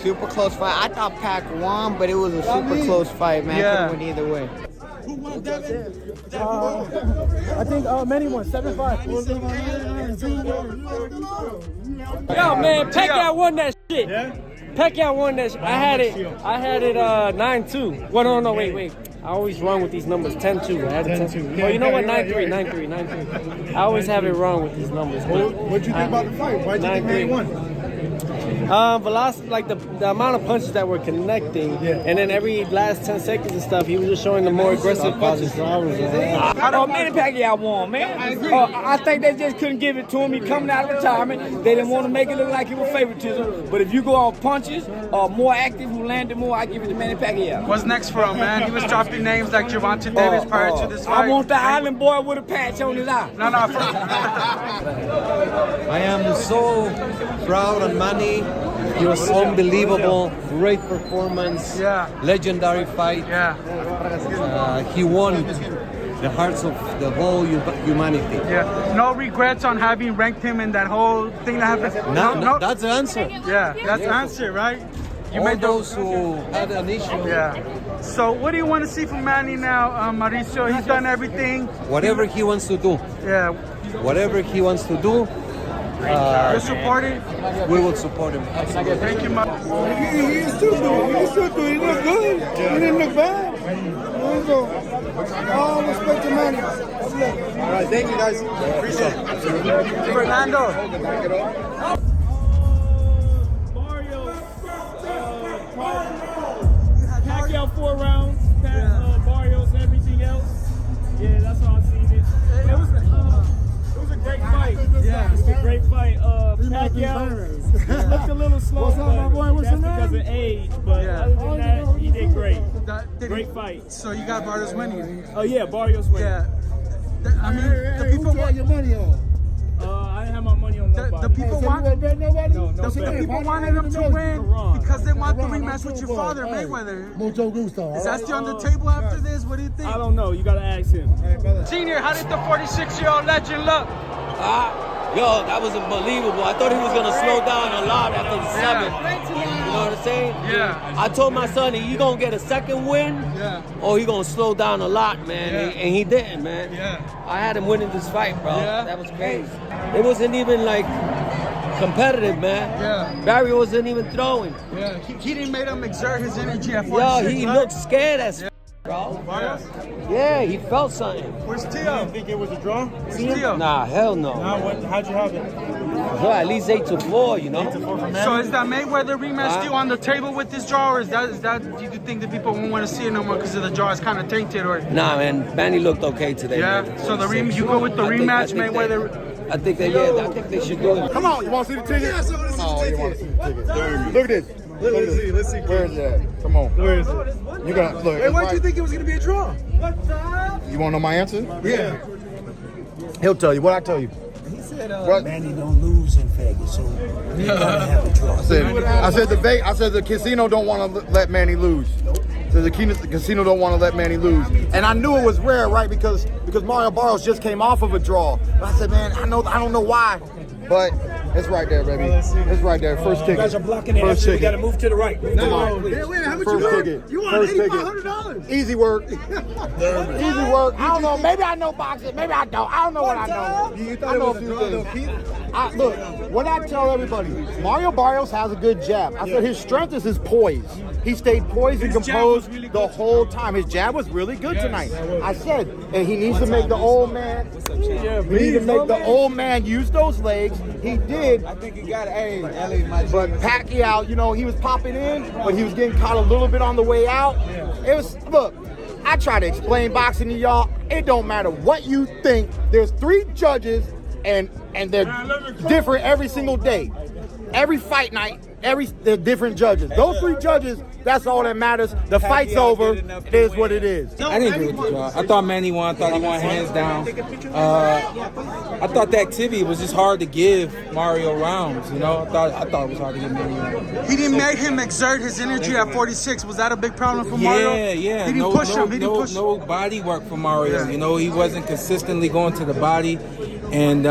Super close fight. I thought Pac won, but it was a super close fight, man. Yeah. Could have went either way. Who won, Devin? I think Manny won 7-5. Yo, man, Pacquiao won that shit. Yeah? Pacquiao won that shit. I had it 9-2. Well, no, wait. I always wrong with these numbers. 10-2. I had it 10-2. Well, you know what? 9-3. I always have it wrong with these numbers. What'd you think about the fight? Why'd you think Manny won? Velocity, like the amount of punches that were connecting, and then every last 10 seconds and stuff, he was just showing the more aggressive punches. So I was Manny Pacquiao won, man. I think they just couldn't give it to him. He coming out of retirement. They didn't want to make it look like it was favoritism. But if you go on punches, more active, who landed more, I give it to Manny Pacquiao. What's next for him, man? He was dropping names like Gervonta Davis prior to this fight. I want the Island boy with a patch on his eye. No. I am so proud of Manny. He was unbelievable, great performance, legendary fight. He won the hearts of the whole humanity. No regrets on having ranked him in that whole thing that happened? No, that's the answer. Yeah, that's the answer, right? You all those who had an issue. Yeah. So what do you want to see from Manny now, Mauricio? He's done everything. Whatever he wants to do. Yeah. Whatever he wants to do. You're supporting? We will support him. Absolutely. Thank you, Mark. He's still doing. He looked good. He didn't look bad. All respect to Manny. All right, thank you guys. Appreciate it. Fernando. Pacquiao 4 rounds, Barrios, everything else. Yeah, that's how I seen it. It was a great fight. Yeah, it was a great fight. Pacquiao looked a little slow. What's up, my boy? What's your name? Because of age, but other than that, he did great. Great fight. So you got Barrios winning? Oh yeah, Barrios winning. Yeah. I mean, the people want your money on. I didn't have my money on nobody. The people wanted no the people wanted him to win because they want the rematch with your father, Mayweather. Mucho gusto. Is that still on the table after this? What do you think? I don't know. You gotta ask him. Senior, how did the 46-year-old legend look? Yo, that was unbelievable. I thought he was going to slow down a lot after the 7th. You know what I'm saying? Yeah. I told my son, you going to get a second win or he going to slow down a lot, man. And he didn't, man. Yeah. I had him winning this fight, bro. Yeah. That was crazy. It wasn't even like competitive, man. Yeah. Barry wasn't even throwing. Yeah. He didn't make him exert his energy at 46. Yo, he looked scared as bro. Barrios? Yeah, he felt something. Where's Tio? You think it was a draw? Where's Tio? Nah, hell no. How'd you have it? Well, at least 8-4, you know. So is that Mayweather rematch still on the table with this draw, or is that do you think that people won't want to see it no more because of the draw is kind of tainted? Or Nah, man, Manny looked okay today. yeah. Man. So the you go with the rematch, Mayweather. I think they should do it. Come on, you want to see the ticket? Oh, you want to see the ticket? Look at this. Let's see. Where is that? Come on. Where is it? You got look. Hey, why did you think it was gonna be a draw? You want to know my answer? Yeah. He'll tell you. What I tell you? He said, Manny don't lose in Vegas, so you gotta have a draw. I said the casino don't want to let Manny lose. So the casino don't want to let Manny lose. And I knew it was rare, right? Because Mario Barrios just came off of a draw. But I said, man, I don't know why. But it's right there, baby. It's right there. First ticket. You guys are blocking it. We gotta move to the right. Wait, how much you ticket? You won $8,500. Easy work. Easy work. I don't know. Maybe I know boxing. Maybe I don't. I don't know what I know. You thought I know a few things. Look, what I tell everybody, Mario Barrios has a good jab. I said his strength is his poise. He stayed poised and composed the whole time. His jab was really good tonight. I said, and he needs to make the old man. He needs to make the old man use those legs. He did. I think he got it. But Pacquiao, you know, he was popping in, but he was getting caught a little bit on the way out. It was, look, I try to explain boxing to y'all. It don't matter what you think. There's 3 judges, and they're different every single day. Every fight night, they're different judges. Those 3 judges, that's all that matters. The fight's over. It is what it is. I didn't agree with the draw. I thought Manny won. I thought he won hands down. I thought the activity was just hard to give Mario rounds. You know, I thought it was hard to give Manny rounds. He didn't make him exert his energy at 46. Was that a big problem for Mario? Yeah. He didn't push him. He didn't push him. No body work for Mario. Yeah. You know, he wasn't consistently going to the body, and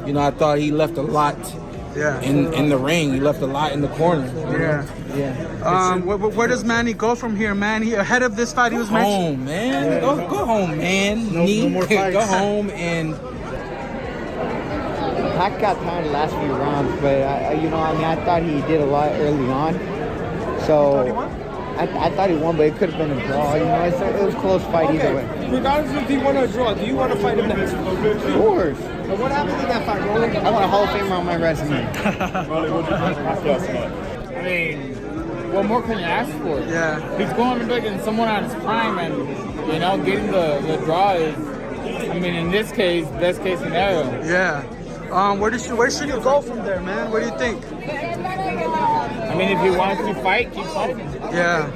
you know, I thought he left a lot in the ring. He left a lot in the corner. Where does Manny go from here, man? Ahead of this fight, he was home, man. Go home, man. No more fights. Go home and. Pac got tired the last few rounds, but I thought he did a lot early on. So I thought he won, but it could have been a draw. It was a close fight either way. Regardless if he won or draw, do you want to fight him next? Of course. But what happened in that fight, Rolling? I want a Hall of Famer on my resume. I mean, what more can you ask for? Yeah. He's going against someone at his prime, and getting the draw is, I mean, in this case, best case scenario. Yeah. Where should you go from there, man? What do you think? I mean, if he wants to fight, keep fighting. Yeah.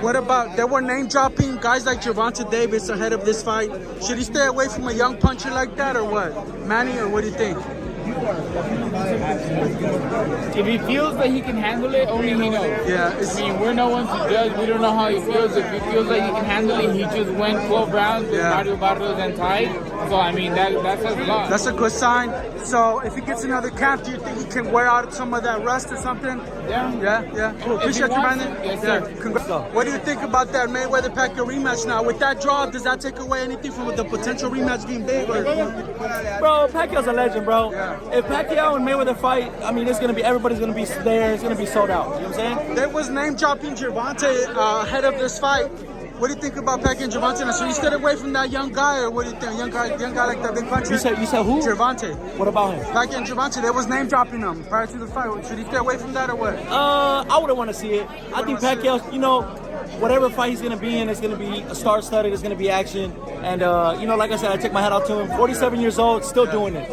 What about, they were name dropping guys like Gervonta Davis ahead of this fight. Should he stay away from a young puncher like that or what? Manny, or what do you think? If he feels that he can handle it, only he knows. Yeah. I mean, we're no one to judge. We don't know how he feels. If he feels like he can handle it, he just went 12 rounds with Mario Barrios and tied. So, I mean, that says a lot. That's a good sign. So, if he gets another camp, do you think he can wear out some of that rust or something? Yeah. Cool. Appreciate you, man. Yes, sir. What do you think about that Mayweather-Pacquiao rematch now? With that draw, does that take away anything from the potential rematch being big? Or? Bro, Pacquiao's a legend, bro. If Pacquiao and Mayweather fight, I mean, everybody's gonna be there. It's gonna be sold out. You know what I'm saying? There was name dropping Gervonta ahead of this fight. What do you think about Pacquiao and Gervonta? So you stayed away from that young guy, or what do you think? Young guy like that big puncher. You said who? Gervonta. What about him? Pacquiao and Gervonta. There was name dropping them prior to the fight. Should he stay away from that or what? I wouldn't want to see it. I think Pacquiao, whatever fight he's gonna be in, it's gonna be a star-studded. It's gonna be action, and like I said, I take my hat off to him. 47 years old, still doing it.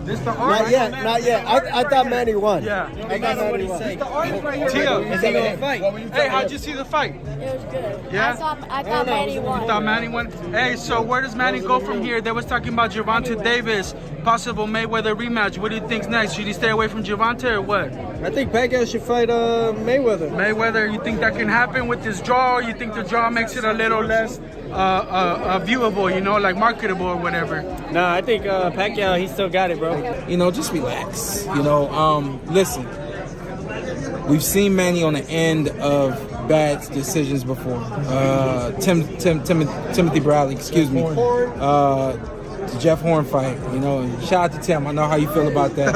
This the art? Not yet. I thought Manny won. Yeah. I thought Manny won. This the art right here. Tio, is he gonna fight? Hey, how'd you see the fight? It was good. Yeah? I thought Manny won. You thought Manny won? Hey, so where does Manny go from here? They was talking about Gervonta Davis, possible Mayweather rematch. What do you think's next? Should he stay away from Gervonta or what? I think Pacquiao should fight Mayweather. Mayweather, you think that can happen with this draw? Or you think the draw makes it a little less viewable, like marketable or whatever? No, I think Pacquiao, he still got it, bro. Just relax. Listen, we've seen Manny on the end of bad decisions before. Timothy Bradley, excuse me. The Jeff Horn fight, shout out to Tim. I know how you feel about that.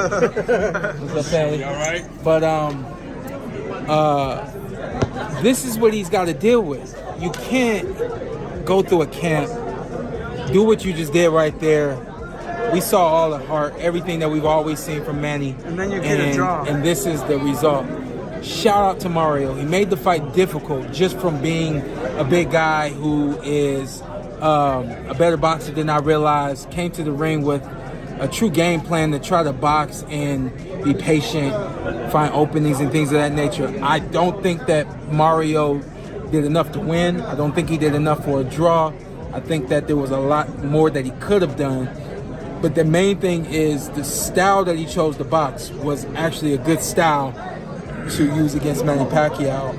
What's up, Patty? All right. But this is what he's got to deal with. You can't go through a camp, do what you just did right there. We saw all the heart, everything that we've always seen from Manny. And then you get a draw. And this is the result. Shout out to Mario. He made the fight difficult just from being a big guy who is a better boxer than I realized. Came to the ring with a true game plan to try to box and be patient, find openings and things of that nature. I don't think that Mario did enough to win. I don't think he did enough for a draw. I think that there was a lot more that he could have done. But the main thing is the style that he chose to box was actually a good style to use against Manny Pacquiao.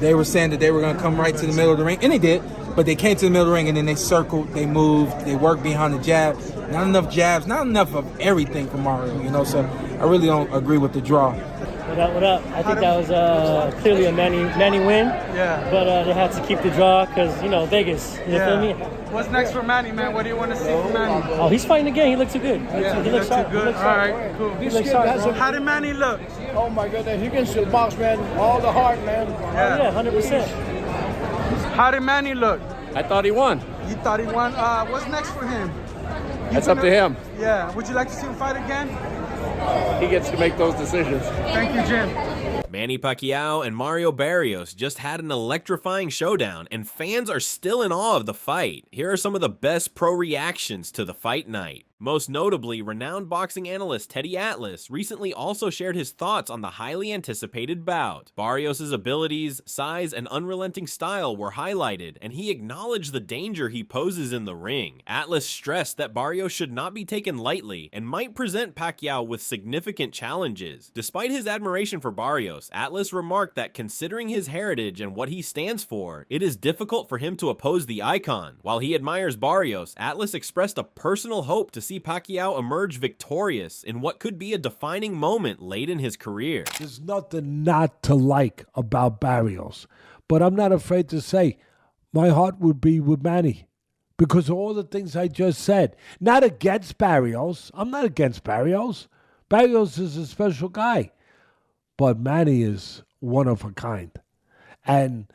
They were saying that they were going to come right to the middle of the ring, and they did. But they came to the middle of the ring, and then they circled, they moved, they worked behind the jab. Not enough jabs, not enough of everything for Mario, So I really don't agree with the draw. What up? I think that was clearly a Manny win. Yeah. But they had to keep the draw because, Vegas. You feel me? What's next for Manny, man? What do you want to see from Manny? Oh, he's fighting again. He looks too good. He looks too good. All right, cool. He looks sharp, bro. How did Manny look? Oh my goodness, he can still box, man. All the heart, man. Yeah, 100%. How did Manny look? I thought he won. You thought he won? What's next for him? That's up to him. Yeah. Would you like to see him fight again? He gets to make those decisions. Thank you, Jim. Manny Pacquiao and Mario Barrios just had an electrifying showdown, and fans are still in awe of the fight. Here are some of the best pro reactions to the fight night. Most notably, renowned boxing analyst Teddy Atlas recently also shared his thoughts on the highly anticipated bout. Barrios' abilities, size, and unrelenting style were highlighted, and he acknowledged the danger he poses in the ring. Atlas stressed that Barrios should not be taken lightly and might present Pacquiao with significant challenges. Despite his admiration for Barrios, Atlas remarked that considering his heritage and what he stands for, it is difficult for him to oppose the icon. While he admires Barrios, Atlas expressed a personal hope to see see Pacquiao emerge victorious in what could be a defining moment late in his career. There's nothing not to like about Barrios, but I'm not afraid to say my heart would be with Manny because of all the things I just said. Not against Barrios. I'm not against Barrios. Barrios is a special guy, but Manny is one of a kind. And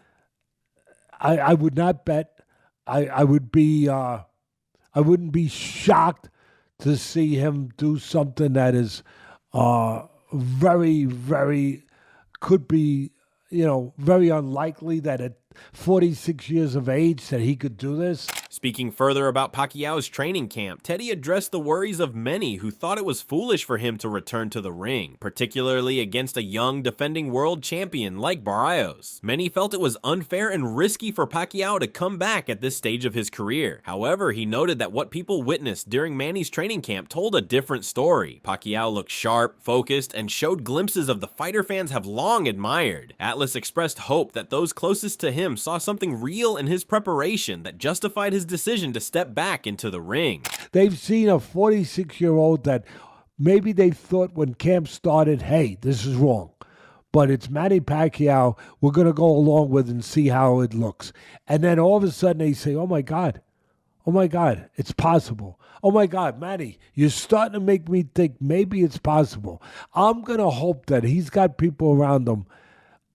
I would not bet. I wouldn't be shocked to see him do something that is very, very, could be, very unlikely that at 46 years of age that he could do this. Speaking further about Pacquiao's training camp, Teddy addressed the worries of many who thought it was foolish for him to return to the ring, particularly against a young defending world champion like Barrios. Many felt it was unfair and risky for Pacquiao to come back at this stage of his career. However, he noted that what people witnessed during Manny's training camp told a different story. Pacquiao looked sharp, focused, and showed glimpses of the fighter fans have long admired. Atlas expressed hope that those closest to him saw something real in his preparation that justified his decision to step back into the ring. They've seen a 46-year-old that maybe they thought when camp started, hey, this is wrong. But it's Manny Pacquiao we're going to go along with and see how it looks. And then all of a sudden they say, oh my God, it's possible. Oh my God, Manny, you're starting to make me think maybe it's possible. I'm going to hope that he's got people around him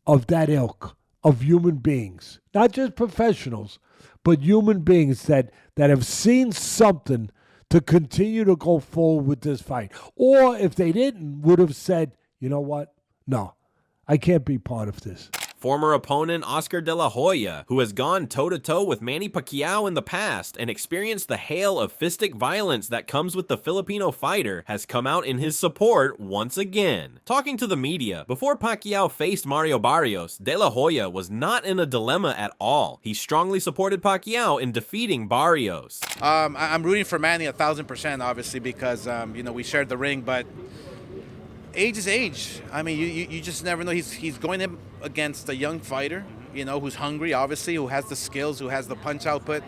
of that ilk, of human beings, not just professionals, but human beings that have seen something to continue to go forward with this fight. Or if they didn't, would have said, you know what? No, I can't be part of this. Former opponent Oscar De La Hoya, who has gone toe-to-toe with Manny Pacquiao in the past and experienced the hail of fistic violence that comes with the Filipino fighter, has come out in his support once again. Talking to the media, before Pacquiao faced Mario Barrios, De La Hoya was not in a dilemma at all. He strongly supported Pacquiao in defeating Barrios. I'm rooting for Manny 1,000%, obviously, because, we shared the ring, but age is age. I mean, you just never know. He's going in against a young fighter, who's hungry, obviously, who has the skills, who has the punch output.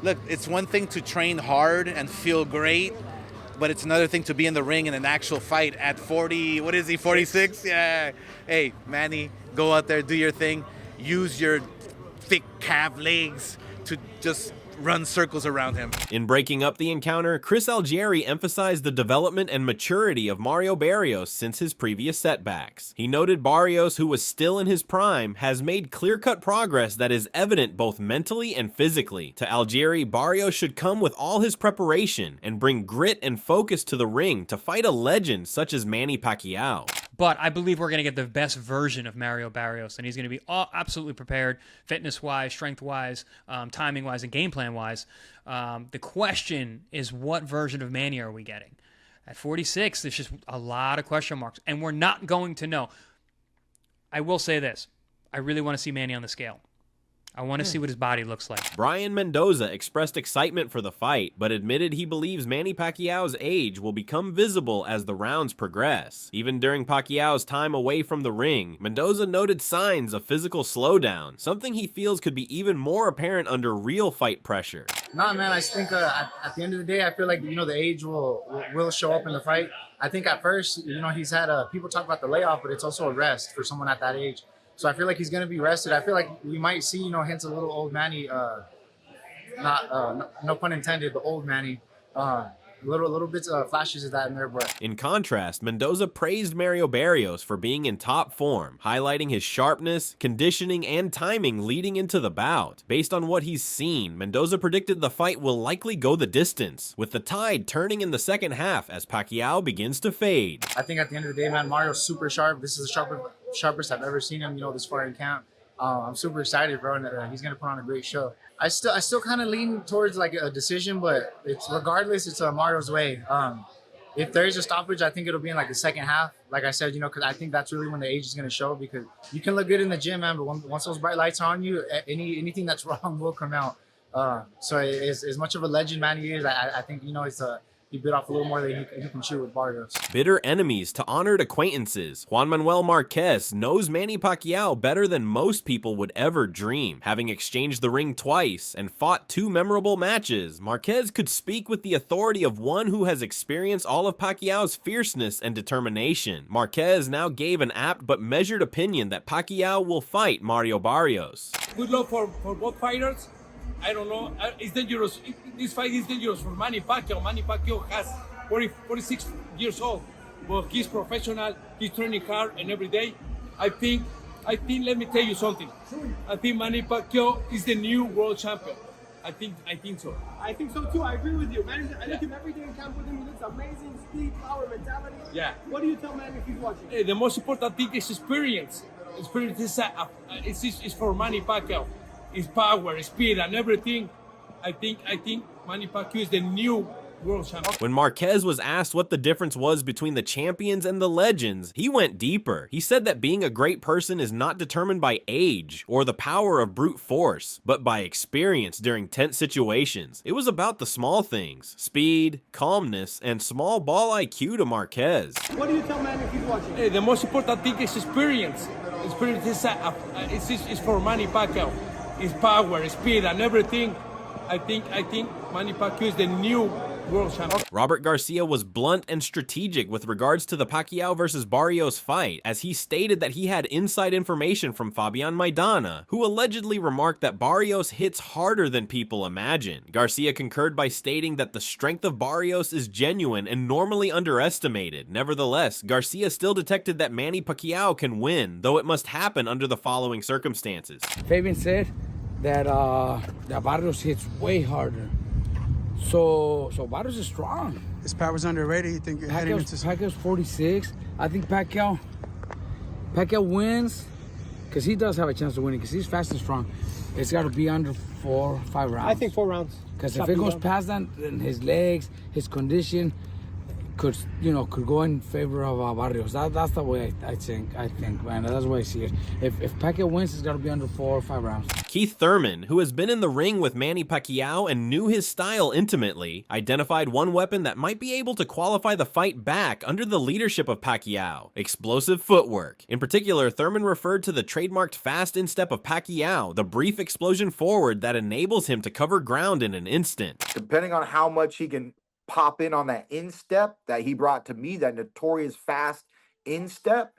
Look, it's one thing to train hard and feel great, but it's another thing to be in the ring in an actual fight at 40, what is he, 46? Yeah. Hey, Manny, go out there, do your thing. Use your thick calf legs to just run circles around him. In breaking up the encounter, Chris Algieri emphasized the development and maturity of Mario Barrios since his previous setbacks. He noted Barrios, who was still in his prime, has made clear-cut progress that is evident both mentally and physically. To Algieri, Barrios should come with all his preparation and bring grit and focus to the ring to fight a legend such as Manny Pacquiao. But I believe we're going to get the best version of Mario Barrios, and he's going to be absolutely prepared, fitness-wise, strength-wise, timing-wise, and game plan-wise. The question is, what version of Manny are we getting? At 46, there's just a lot of question marks, and we're not going to know. I will say this. I really want to see Manny on the scale. I want to see what his body looks like. Brian Mendoza expressed excitement for the fight, but admitted he believes Manny Pacquiao's age will become visible as the rounds progress. Even during Pacquiao's time away from the ring, Mendoza noted signs of physical slowdown, something he feels could be even more apparent under real fight pressure. Nah, man, I think at the end of the day, I feel like, the age will show up in the fight. I think at first, he's had people talk about the layoff, but it's also a rest for someone at that age. So I feel like he's going to be rested. I feel like we might see, hints of little old Manny, no pun intended, but old Manny, little bits of flashes of that in there. But in contrast, Mendoza praised Mario Barrios for being in top form, highlighting his sharpness, conditioning, and timing leading into the bout. Based on what he's seen, Mendoza predicted the fight will likely go the distance, with the tide turning in the second half as Pacquiao begins to fade. I think at the end of the day, man, Mario's super sharp. This is the sharpest I've ever seen him, this far in camp. I'm super excited, bro, and he's gonna put on a great show. I still kind of lean towards like a decision, but it's Mario's way. If there is a stoppage, I think it'll be in like the second half. Like I said, because I think that's really when the age is gonna show, because you can look good in the gym, man, but once those bright lights are on you, anything that's wrong will come out. So as much of a legend Manny is, I think it's he bit off a little more than he can chew with Barrios. Bitter enemies to honored acquaintances, Juan Manuel Marquez knows Manny Pacquiao better than most people would ever dream. Having exchanged the ring twice and fought 2 memorable matches, Marquez could speak with the authority of one who has experienced all of Pacquiao's fierceness and determination. Marquez now gave an apt but measured opinion that Pacquiao will fight Mario Barrios. Good luck for both fighters. I don't know. It's dangerous. This fight is dangerous for Manny Pacquiao. Manny Pacquiao has 46 years old, but he's professional. He's training hard and every day. I think. Let me tell you something. I think Manny Pacquiao is the new world champion. I think so. I think so too. I agree with you. Manny, I look him every day in camp with him. He looks amazing. Speed, power, mentality. Yeah. What do you tell Manny if he's watching? The most important thing is experience. Experience is for Manny Pacquiao. His power, speed, and everything. I think Manny Pacquiao is the new world champion. When Marquez was asked what the difference was between the champions and the legends, he went deeper. He said that being a great person is not determined by age or the power of brute force, but by experience during tense situations. It was about the small things: speed, calmness, and small ball IQ to Marquez. What do you tell Manny if he's watching? The most important thing is experience. Experience is for Manny Pacquiao. His power, speed, and everything. I think Manny Pacquiao is the new world champion. Robert Garcia was blunt and strategic with regards to the Pacquiao versus Barrios fight, as he stated that he had inside information from Fabian Maidana, who allegedly remarked that Barrios hits harder than people imagine. Garcia concurred by stating that the strength of Barrios is genuine and normally underestimated. Nevertheless, Garcia still detected that Manny Pacquiao can win, though it must happen under the following circumstances. Fabian said that Barrios hits way harder. So Barrios is strong. His power's underrated. You think heading into Pacquiao's 46. I think Pacquiao wins because he does have a chance of winning because he's fast and strong. It's got to be under 4 or 5 rounds. I think 4 rounds. Because if it goes past that, then his legs, his condition could go in favor of Barrios. That's the way I think, man. That's the way I see it. If Pacquiao wins, it's got to be under 4 or 5 rounds. Keith Thurman, who has been in the ring with Manny Pacquiao and knew his style intimately, identified one weapon that might be able to qualify the fight back under the leadership of Pacquiao: explosive footwork. In particular, Thurman referred to the trademarked fast instep of Pacquiao, the brief explosion forward that enables him to cover ground in an instant. Depending on how much he can pop in on that instep that he brought to me, that notorious fast instep,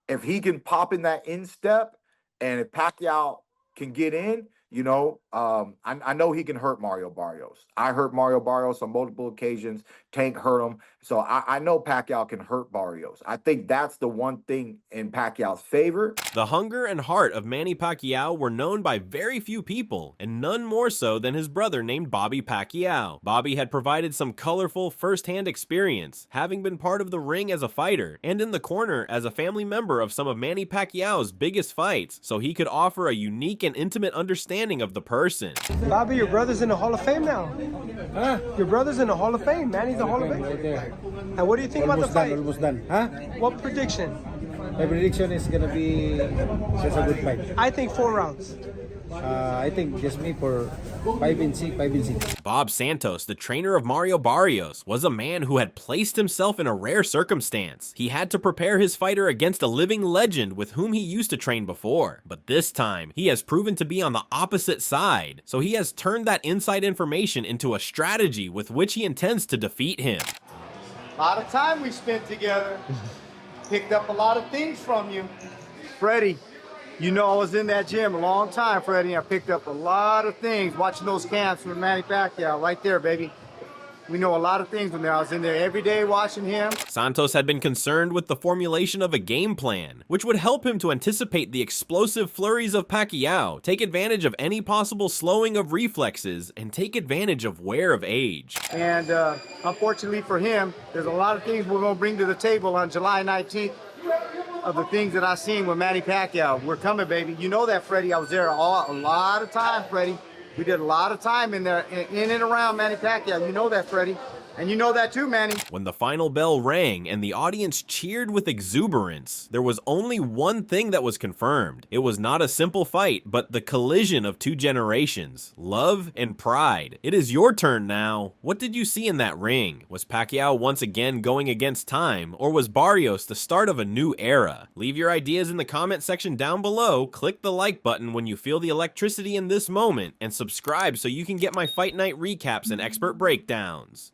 if he can pop in that instep, and if Pacquiao can get in, I know he can hurt Mario Barrios. I hurt Mario Barrios on multiple occasions. Tank hurt him. So I know Pacquiao can hurt Barrios. I think that's the one thing in Pacquiao's favor. The hunger and heart of Manny Pacquiao were known by very few people, and none more so than his brother named Bobby Pacquiao. Bobby had provided some colorful first-hand experience, having been part of the ring as a fighter, and in the corner as a family member of some of Manny Pacquiao's biggest fights, so he could offer a unique and intimate understanding of the person. Bobby, your brother's in the Hall of Fame now. Huh? Your brother's in the Hall of Fame. Manny's in the Hall of Fame. Right there. And what do you think about the fight? Almost done. Huh? What prediction? My prediction is gonna be just a good fight. I think 4 rounds. I think just me for 5 and 6. Bob Santos, the trainer of Mario Barrios, was a man who had placed himself in a rare circumstance. He had to prepare his fighter against a living legend with whom he used to train before. But this time, he has proven to be on the opposite side, so he has turned that inside information into a strategy with which he intends to defeat him. A lot of time we spent together. Picked up a lot of things from you. Freddie, I was in that gym a long time, Freddie. I picked up a lot of things watching those camps with Manny Pacquiao right there, baby. We know a lot of things from there. I was in there every day watching him. Santos had been concerned with the formulation of a game plan, which would help him to anticipate the explosive flurries of Pacquiao, take advantage of any possible slowing of reflexes, and take advantage of wear of age. And unfortunately for him, there's a lot of things we're going to bring to the table on July 19th of the things that I've seen with Manny Pacquiao. We're coming, baby. You know that, Freddie. I was there a lot of time, Freddie. We did a lot of time in there, in and around Manny Pacquiao. You know that, Freddie. And you know that too, Manny. When the final bell rang and the audience cheered with exuberance, there was only one thing that was confirmed. It was not a simple fight, but the collision of two generations, love and pride. It is your turn now. What did you see in that ring? Was Pacquiao once again going against time, or was Barrios the start of a new era? Leave your ideas in the comment section down below, click the like button when you feel the electricity in this moment, and subscribe so you can get my Fight Night recaps and expert breakdowns.